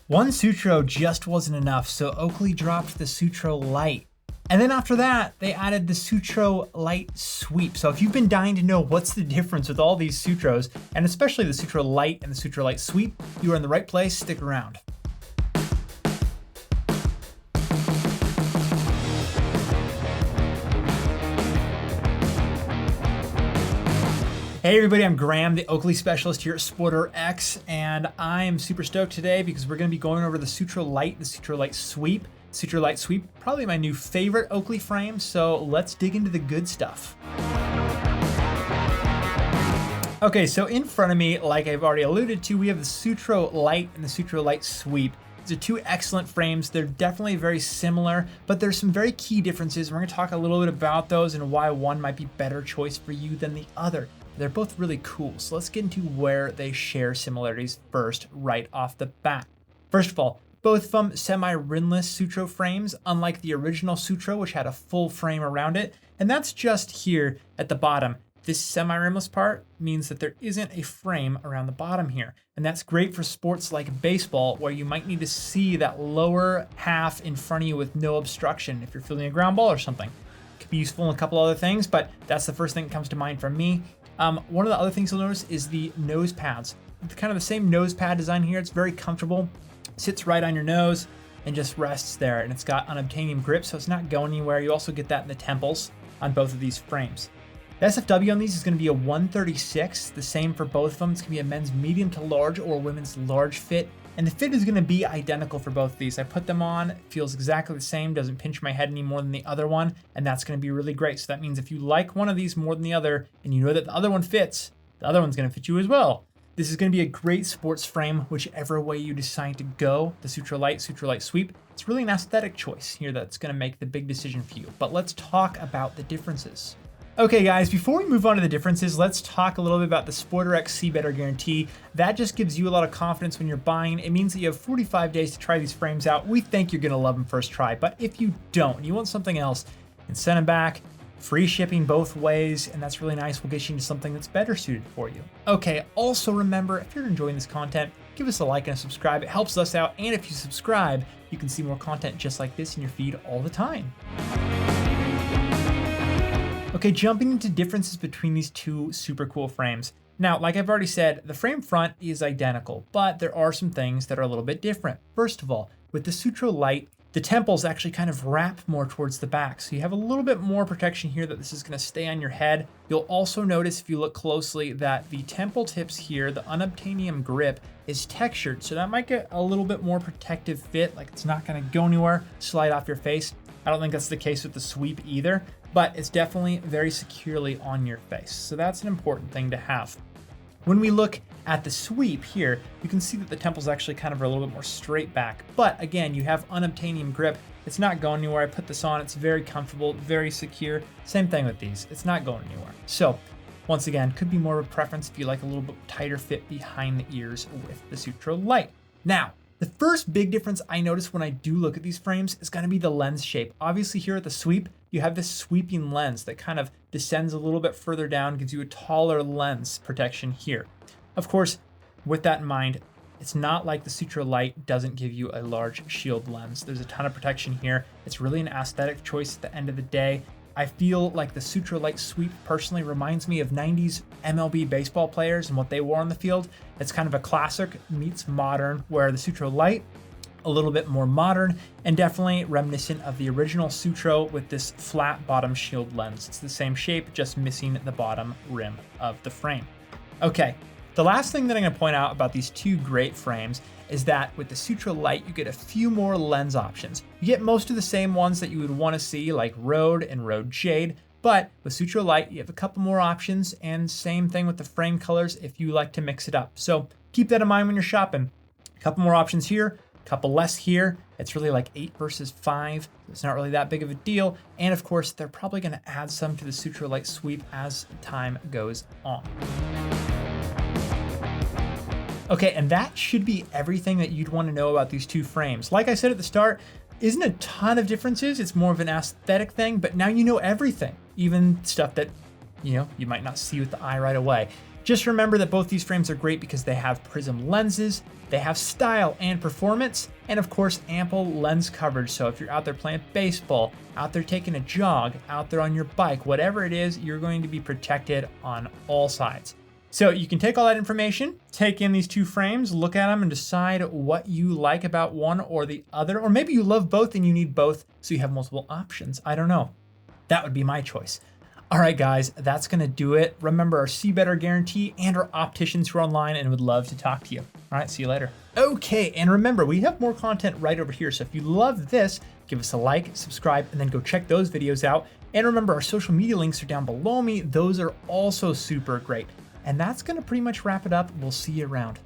One Sutro just wasn't enough, so Oakley dropped the Sutro Lite. And then after that, they added the Sutro Lite Sweep. So if you've been dying to know what's the difference with all these Sutros, and especially the Sutro Lite and the Sutro Lite Sweep, you are in the right place. Stick around. Hey everybody, I'm Graham, the Oakley specialist here at SportRx, and I am super stoked today because we're going to be going over the Sutro Lite, the Sutro Lite Sweep. Sutro Lite Sweep, probably my new favorite Oakley frame, so let's dig into the good stuff. Okay, so in front of me, like I've already alluded to, we have the Sutro Lite and the Sutro Lite Sweep. These are two excellent frames. They're definitely very similar, but there's some very key differences. We're going to talk a little bit about those and why one might be a better choice for you than the other. They're both really cool, so let's get into where they share similarities first, right off the bat. First of all, both of them semi-rimless Sutro frames, unlike the original Sutro, which had a full frame around it, and that's just here at the bottom. This semi-rimless part means that there isn't a frame around the bottom here, and that's great for sports like baseball, where you might need to see that lower half in front of you with no obstruction if you're fielding a ground ball or something. It could be useful in a couple other things, but that's the first thing that comes to mind for me. One of the other things you'll notice is the nose pads. It's kind of the same nose pad design here. It's very comfortable, sits right on your nose and just rests there. And it's got unobtainium grip, so it's not going anywhere. You also get that in the temples on both of these frames. The SFW on these is going to be a 136, the same for both of them. It's going to be a men's medium to large or women's large fit. And the fit is going to be identical for both of these. I put them on, it feels exactly the same, doesn't pinch my head any more than the other one, and that's going to be really great. So that means if you like one of these more than the other, and you know that the other one fits, the other one's going to fit you as well. This is going to be a great sports frame, whichever way you decide to go. The Sutro Lite, Sutro Lite Sweep, it's really an aesthetic choice here that's going to make the big decision for you. But let's talk about the differences. Okay guys, before we move on to the differences, let's talk a little bit about the SportRx See Better Guarantee. That just gives you a lot of confidence when you're buying. It means that you have 45 days to try these frames out. We think you're gonna love them first try, but if you don't, and you want something else, you can send them back, free shipping both ways, and that's really nice. We'll get you into something that's better suited for you. Okay, also remember, if you're enjoying this content, give us a like and a subscribe. It helps us out, and if you subscribe, you can see more content just like this in your feed all the time. Okay, jumping into differences between these two super cool frames. Now, like I've already said, the frame front is identical, but there are some things that are a little bit different. First of all, with the Sutro Lite, the temples actually kind of wrap more towards the back, so you have a little bit more protection here that this is going to stay on your head. You'll also notice, if you look closely, that the temple tips here, the unobtainium grip, is textured, so that might get a little bit more protective fit, like it's not going to go anywhere, slide off your face. I don't think that's the case with the Sweep either, but it's definitely very securely on your face. So that's an important thing to have. When we look at the Sweep here, you can see that the temples actually kind of are a little bit more straight back. But again, you have unobtainium grip. It's not going anywhere. I put this on. It's very comfortable, very secure. Same thing with these. It's not going anywhere. So once again, could be more of a preference if you like a little bit tighter fit behind the ears with the Sutro Lite. Now, the first big difference I notice when I do look at these frames is going to be the lens shape. Obviously here at the Sweep, you have this sweeping lens that kind of descends a little bit further down, gives you a taller lens protection here. Of course, with that in mind, it's not like the Sutro Lite doesn't give you a large shield lens. There's a ton of protection here. It's really an aesthetic choice at the end of the day. I feel like the Sutro Lite Sweep personally reminds me of 90s MLB baseball players and what they wore on the field. It's kind of a classic meets modern, where the Sutro Lite, a little bit more modern and definitely reminiscent of the original Sutro with this flat bottom shield lens. It's the same shape, just missing the bottom rim of the frame. Okay, the last thing that I'm going to point out about these two great frames is that with the Sutro Lite, you get a few more lens options. You get most of the same ones that you would want to see, like Road and Road Jade, but with Sutro Lite, you have a couple more options, and same thing with the frame colors if you like to mix it up. So keep that in mind when you're shopping. A couple more options here, a couple less here. It's really like 8 versus 5. It's not really that big of a deal. And of course, they're probably going to add some to the Sutro Lite Sweep as time goes on. Okay, and that should be everything that you'd want to know about these two frames. Like I said at the start, isn't a ton of differences. It's more of an aesthetic thing, but now you know everything, even stuff that, you might not see with the eye right away. Just remember that both these frames are great because they have prism lenses, they have style and performance, and of course ample lens coverage. So if you're out there playing baseball, out there taking a jog, out there on your bike, whatever it is, you're going to be protected on all sides. So you can take all that information, take in these two frames, look at them and decide what you like about one or the other, or maybe you love both and you need both so you have multiple options. I don't know. That would be my choice. All right, guys, that's going to do it. Remember our See Better guarantee and our opticians who are online and would love to talk to you. All right, see you later. Okay, and remember, we have more content right over here. So if you love this, give us a like, subscribe, and then go check those videos out. And remember, our social media links are down below me. Those are also super great. And that's going to pretty much wrap it up. We'll see you around.